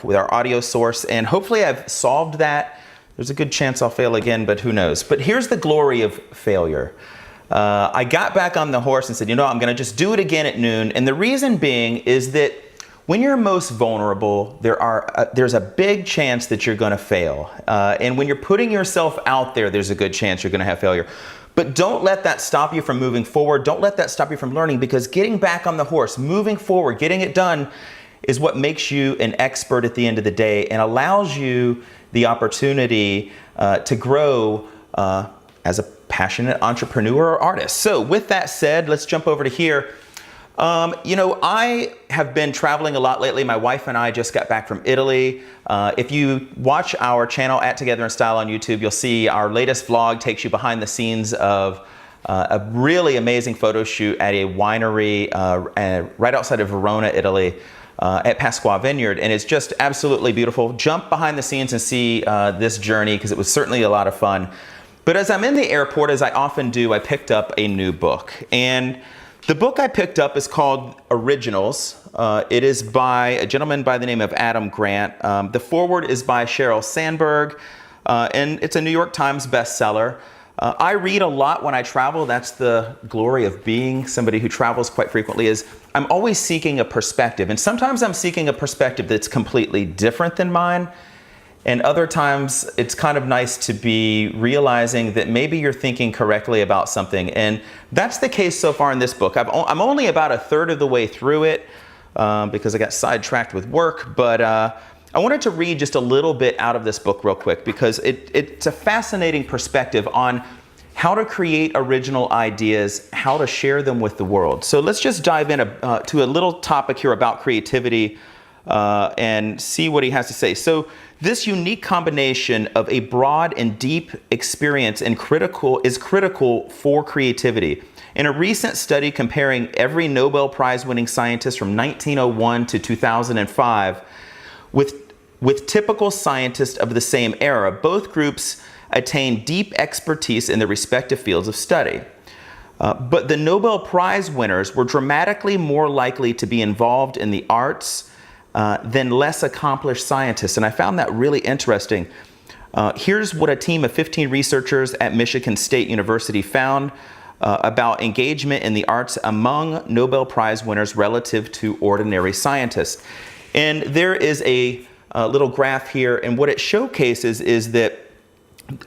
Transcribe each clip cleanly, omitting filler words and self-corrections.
with our audio source, and hopefully I've solved that. There's a good chance I'll fail again, but who knows. But here's the glory of failure. I got back on the horse and said, you know, I'm going to just do it again at noon. And the reason being is that when you're most vulnerable, there's a big chance that you're going to fail. And when you're putting yourself out there, there's a good chance you're going to have failure. But don't let that stop you from moving forward. Don't let that stop you from learning, because getting back on the horse, moving forward, getting it done is what makes you an expert at the end of the day and allows you the opportunity to grow as a passionate entrepreneur or artist. So with that said, let's jump over to here. You know, I have been traveling a lot lately. My wife and I just got back from Italy. If you watch our channel at Together in Style on YouTube, you'll see our latest vlog takes you behind the scenes of a really amazing photo shoot at a winery right outside of Verona, Italy, at Pasqua Vineyard. And it's just absolutely beautiful. Jump behind the scenes and see this journey, because it was certainly a lot of fun. But as I'm in the airport, as I often do, I picked up a new book. And the book I picked up is called Originals. It is by a gentleman by the name of Adam Grant. The foreword is by Sheryl Sandberg, and it's a New York Times bestseller. I read a lot when I travel. That's the glory of being somebody who travels quite frequently, is I'm always seeking a perspective. And sometimes I'm seeking a perspective that's completely different than mine. And other times it's kind of nice to be realizing that maybe you're thinking correctly about something. And that's the case so far in this book. I'm only about a third of the way through it because I got sidetracked with work. But I wanted to read just a little bit out of this book real quick, because it's a fascinating perspective on how to create original ideas, how to share them with the world. So let's just dive in to a little topic here about creativity and see what he has to say. So this unique combination of a broad and deep experience is critical for creativity. In a recent study comparing every Nobel Prize winning scientist from 1901 to 2005 with typical scientists of the same era, both groups attained deep expertise in their respective fields of study. But the Nobel Prize winners were dramatically more likely to be involved in the arts than less accomplished scientists. And I found that really interesting. Here's what a team of 15 researchers at Michigan State University found about engagement in the arts among Nobel Prize winners relative to ordinary scientists. And there is a little graph here, and what it showcases is that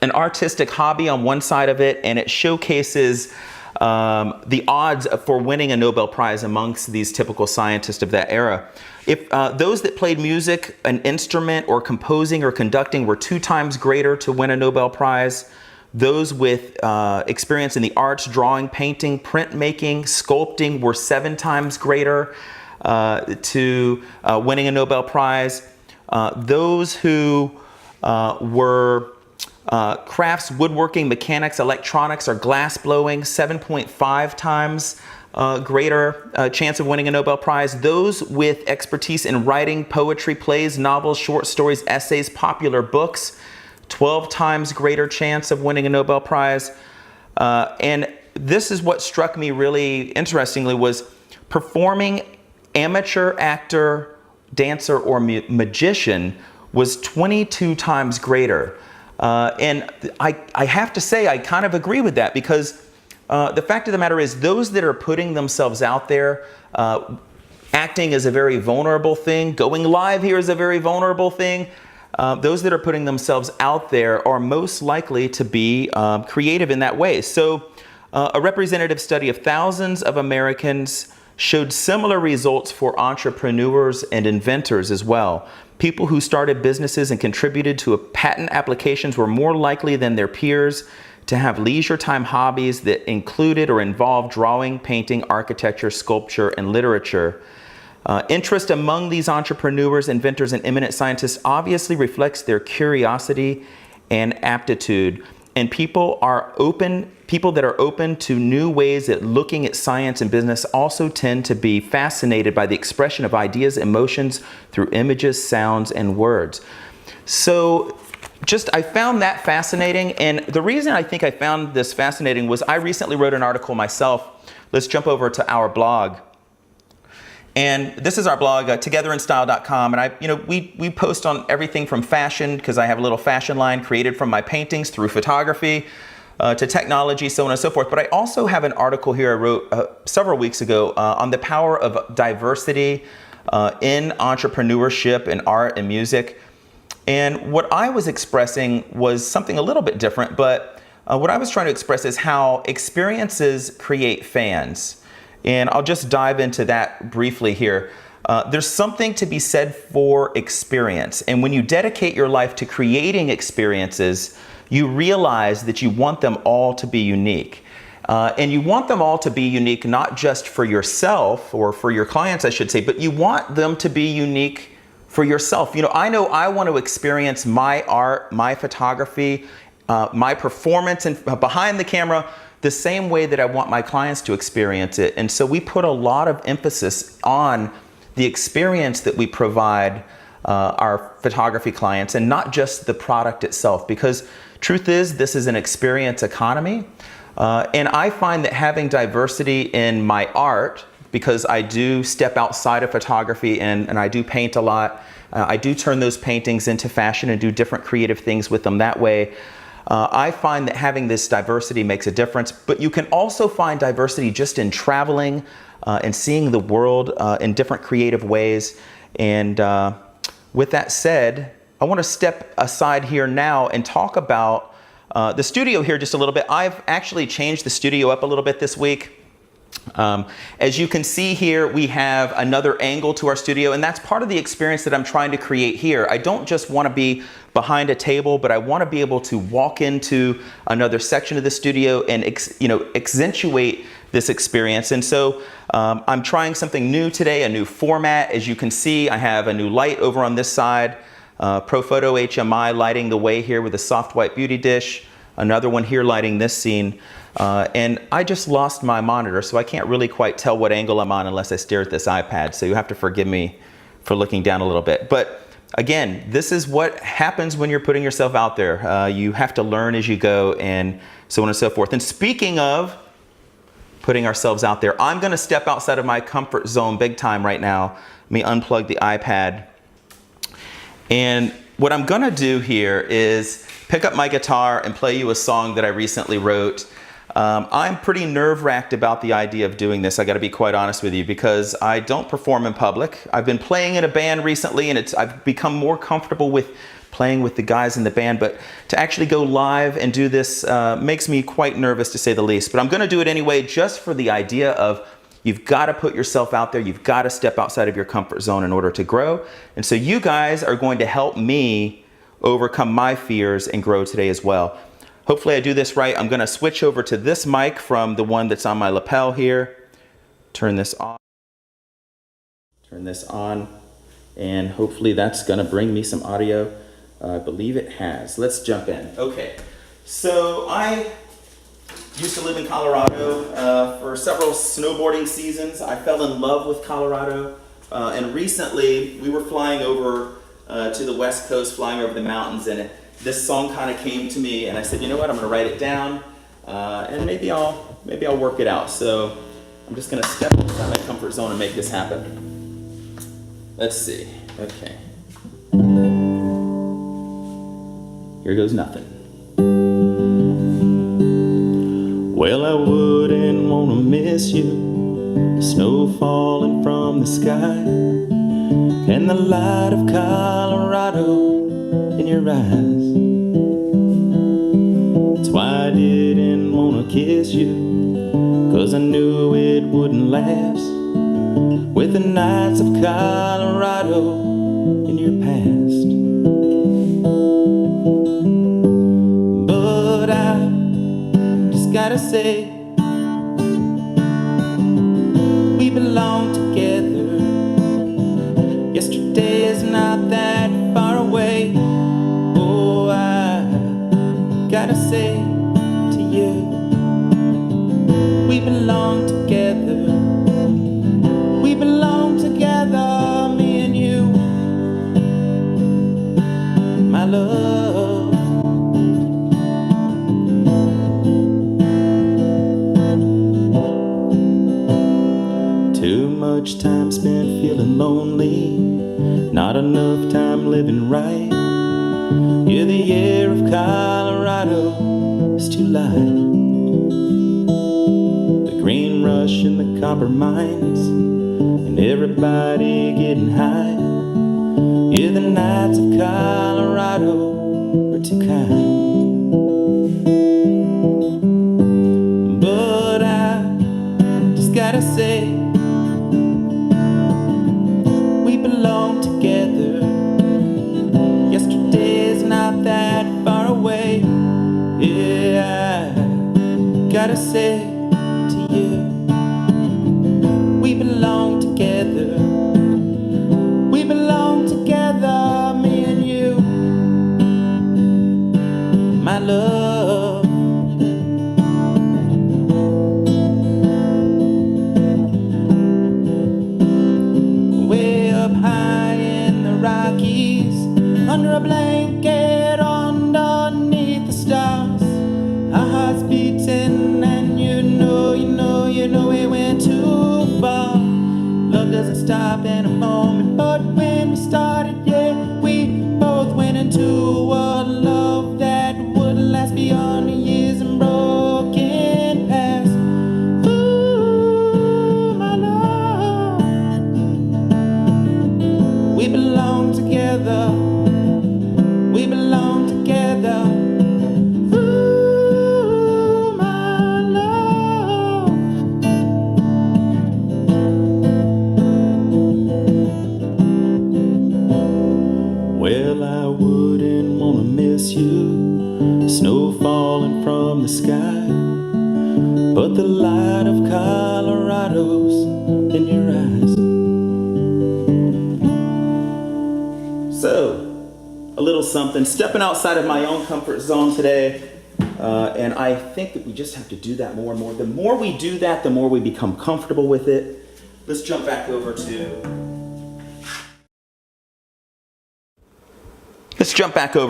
an artistic hobby on one side of it, and it showcases the odds for winning a Nobel Prize amongst these typical scientists of that era. If those that played music, an instrument, or composing or conducting were 2 times greater to win a Nobel Prize. Those with experience in the arts, drawing, painting, printmaking, sculpting were 7 times greater to winning a Nobel Prize. Those who were crafts, woodworking, mechanics, electronics, or glass blowing, 7.5 times greater chance of winning a Nobel Prize. Those with expertise in writing, poetry, plays, novels, short stories, essays, popular books, 12 times greater chance of winning a Nobel Prize. And this is what struck me really interestingly, was performing amateur actor, dancer, or magician was 22 times greater. And I have to say, I kind of agree with that, because the fact of the matter is, those that are putting themselves out there, acting is a very vulnerable thing. Going live here is a very vulnerable thing. Those that are putting themselves out there are most likely to be creative in that way. So a representative study of thousands of Americans showed similar results for entrepreneurs and inventors as well. People who started businesses and contributed to patent applications were more likely than their peers to have leisure time hobbies that included or involved drawing, painting, architecture, sculpture, and literature. Interest among these entrepreneurs, inventors, and eminent scientists obviously reflects their curiosity and aptitude. And people that are open to new ways at looking at science and business also tend to be fascinated by the expression of ideas, emotions through images, sounds, and words. So I found that fascinating. And the reason I think I found this fascinating was I recently wrote an article myself. Let's jump over to our blog. And this is our blog, togetherinstyle.com. And we post on everything from fashion, because I have a little fashion line created from my paintings, through photography, to technology, so on and so forth. But I also have an article here I wrote several weeks ago on the power of diversity in entrepreneurship, in art and music. And what I was expressing was something a little bit different, but what I was trying to express is how experiences create fans. And I'll just dive into that briefly here. There's something to be said for experience. And when you dedicate your life to creating experiences, you realize that you want them all to be unique. And you want them all to be unique, not just for yourself or for your clients, I should say, but you want them to be unique for yourself. I know I want to experience my art, my photography, my performance and behind the camera the same way that I want my clients to experience it. And so we put a lot of emphasis on the experience that we provide our photography clients, and not just the product itself, because truth is, this is an experience economy. And I find that having diversity in my art, because I do step outside of photography and I do paint a lot, I do turn those paintings into fashion and do different creative things with them that way. I find that having this diversity makes a difference, but you can also find diversity just in traveling and seeing the world in different creative ways. And with that said, I want to step aside here now and talk about the studio here just a little bit. I've actually changed the studio up a little bit this week. As you can see here, we have another angle to our studio, and that's part of the experience that I'm trying to create here. I don't just want to be behind a table, but I want to be able to walk into another section of the studio and accentuate this experience. And so I'm trying something new today, a new format. As you can see, I have a new light over on this side, Profoto HMI lighting the way here with a soft white beauty dish, another one here lighting this scene. And I just lost my monitor, so I can't really quite tell what angle I'm on unless I stare at this iPad. So you have to forgive me for looking down a little bit. But again, this is what happens when you're putting yourself out there. You have to learn as you go, and so on and so forth. And speaking of putting ourselves out there, I'm going to step outside of my comfort zone big time right now. Let me unplug the iPad. And what I'm going to do here is pick up my guitar and play you a song that I recently wrote. I'm pretty nerve-wracked about the idea of doing this, I gotta be quite honest with you, because I don't perform in public. I've been playing in a band recently, and I've become more comfortable with playing with the guys in the band, but to actually go live and do this makes me quite nervous, to say the least. But I'm gonna do it anyway, just for the idea of you've got to put yourself out there, you've got to step outside of your comfort zone in order to grow. And so you guys are going to help me overcome my fears and grow today as well. Hopefully I do this right. I'm going to switch over to this mic from the one that's on my lapel here. Turn this on. Turn this on. And hopefully that's going to bring me some audio. I believe it has. Let's jump in. Okay. So I used to live in Colorado for several snowboarding seasons. I fell in love with Colorado. And recently we were flying over to the West Coast, flying over the mountains, and this song kind of came to me, and I said, you know what, I'm going to write it down, and maybe I'll work it out. So I'm just going to step outside my comfort zone and make this happen. Let's see. Okay. Here goes nothing. Well, I wouldn't want to miss you, snow falling from the sky, and the light of Colorado in your eyes. That's why I didn't want to kiss you, 'cause I knew it wouldn't last, with the nights of Colorado in your past. But I just gotta say, we belong together. Yesterday is not that far away. Oh, I gotta say to you, we belong together. We belong together, me and you, my love. Too much time spent lonely, not enough time living right. Yeah, the air of Colorado is too light. The green rush and the copper mines, and everybody getting high. Yeah, the nights of Colorado are too kind. But I just gotta say, we belong together. Yesterday's not that far away. Yeah, I gotta say to you, we belong together. We belong together, me and you, my love. Way up high in the Rockies, under a blanket underneath the stars, our hearts beating, and you know we went too far. Love doesn't stop in a moment, but when we started, yeah, we both went into a love that would last beyond the years and broken past. Ooh, my love, we belong together. We belong together. Ooh, my love. Well, I wouldn't want to miss you, snow falling from the sky, but the light of Colorado's in your eyes. So, a little something, stepping outside of my own comfort zone today, and I think that we just have to do that more and more. The more we do that, the more we become comfortable with it. Let's jump back over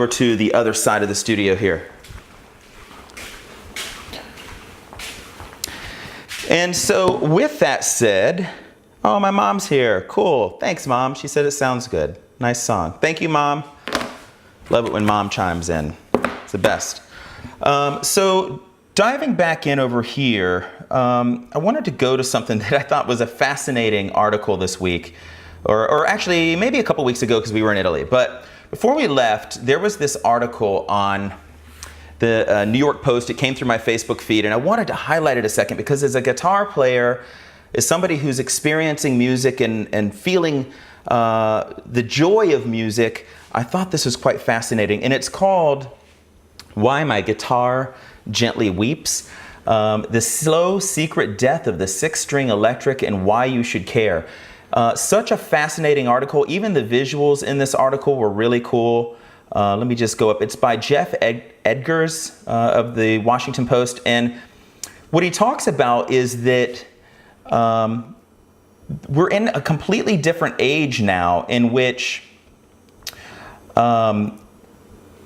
to the other side of the studio here. And so with that said, oh, my mom's here. Cool. Thanks, Mom. She said it sounds good. Nice song. Thank you, Mom. Love it when Mom chimes in. It's the best. So diving back in over here, I wanted to go to something that I thought was a fascinating article this week, or actually maybe a couple weeks ago because we were in Italy. But before we left, there was this article on the New York Post. It came through my Facebook feed, and I wanted to highlight it a second because as a guitar player, as somebody who's experiencing music and feeling the joy of music, I thought this was quite fascinating. And it's called Why My Guitar Gently Weeps, The Slow Secret Death of the Six-String Electric and Why You Should Care. Such a fascinating article. Even the visuals in this article were really cool. Let me just go up. It's by Jeff Edgars of the Washington Post. And what he talks about is that we're in a completely different age now in which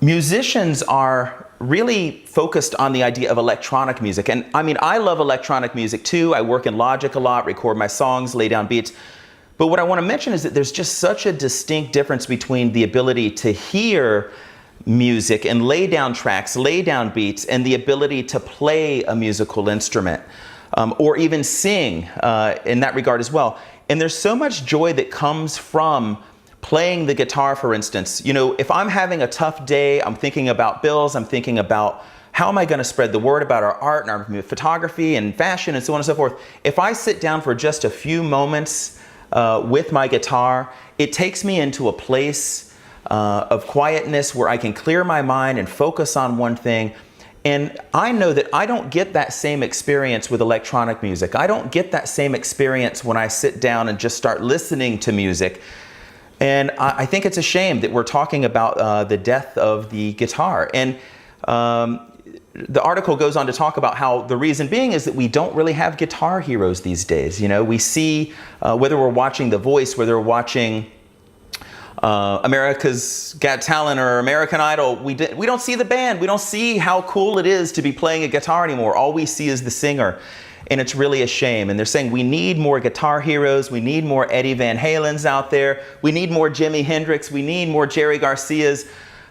musicians are really focused on the idea of electronic music. And I mean, I love electronic music too. I work in Logic a lot, record my songs, lay down beats. But what I want to mention is that there's just such a distinct difference between the ability to hear music and lay down tracks, lay down beats, and the ability to play a musical instrument, or even sing in that regard as well. And there's so much joy that comes from playing the guitar, for instance. You know, if I'm having a tough day, I'm thinking about bills, I'm thinking about how am I going to spread the word about our art and our photography and fashion and so on and so forth. If I sit down for just a few moments with my guitar, it takes me into a place of quietness where I can clear my mind and focus on one thing. And I know that I don't get that same experience with electronic music. I don't get that same experience when I sit down and just start listening to music. And I think it's a shame that we're talking about the death of the guitar. And the article goes on to talk about how the reason being is that we don't really have guitar heroes these days. You know, we see, whether we're watching The Voice, whether we're watching America's Got Talent or American Idol, we don't see the band. We don't see how cool it is to be playing a guitar anymore. All we see is the singer. and it's really a shame. And they're saying we need more guitar heroes, we need more Eddie Van Halens out there, we need more Jimi Hendrix, we need more Jerry Garcias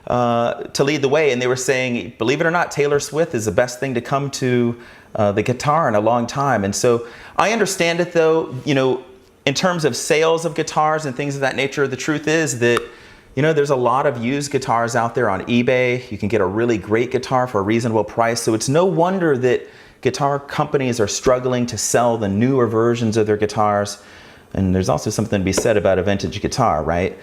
to lead the way. And they were saying, believe it or not, Taylor Swift is the best thing to come to the guitar in a long time. And so I understand it though, you know, in terms of sales of guitars and things of that nature. The truth is that, you know, there's a lot of used guitars out there on eBay. You can get a really great guitar for a reasonable price. So it's no wonder that guitar companies are struggling to sell the newer versions of their guitars. And there's also something to be said about a vintage guitar, right?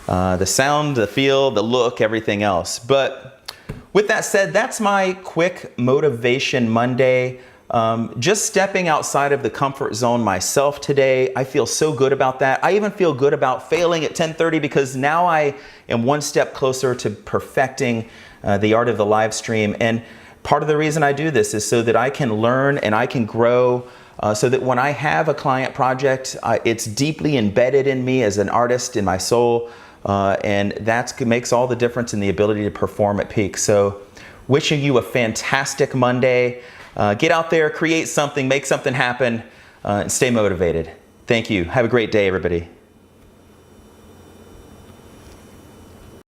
The sound, the feel, the look, everything else. But with that said, that's my quick Motivation Monday. Just stepping outside of the comfort zone myself today. I feel so good about that. I even feel good about failing at 10:30 because now I am one step closer to perfecting the art of the live stream. And part of the reason I do this is so that I can learn and I can grow, so that when I have a client project, it's deeply embedded in me as an artist, in my soul, and that makes all the difference in the ability to perform at peak. So wishing you a fantastic Monday. Get out there, create something, make something happen, and stay motivated. Thank you. Have a great day, everybody.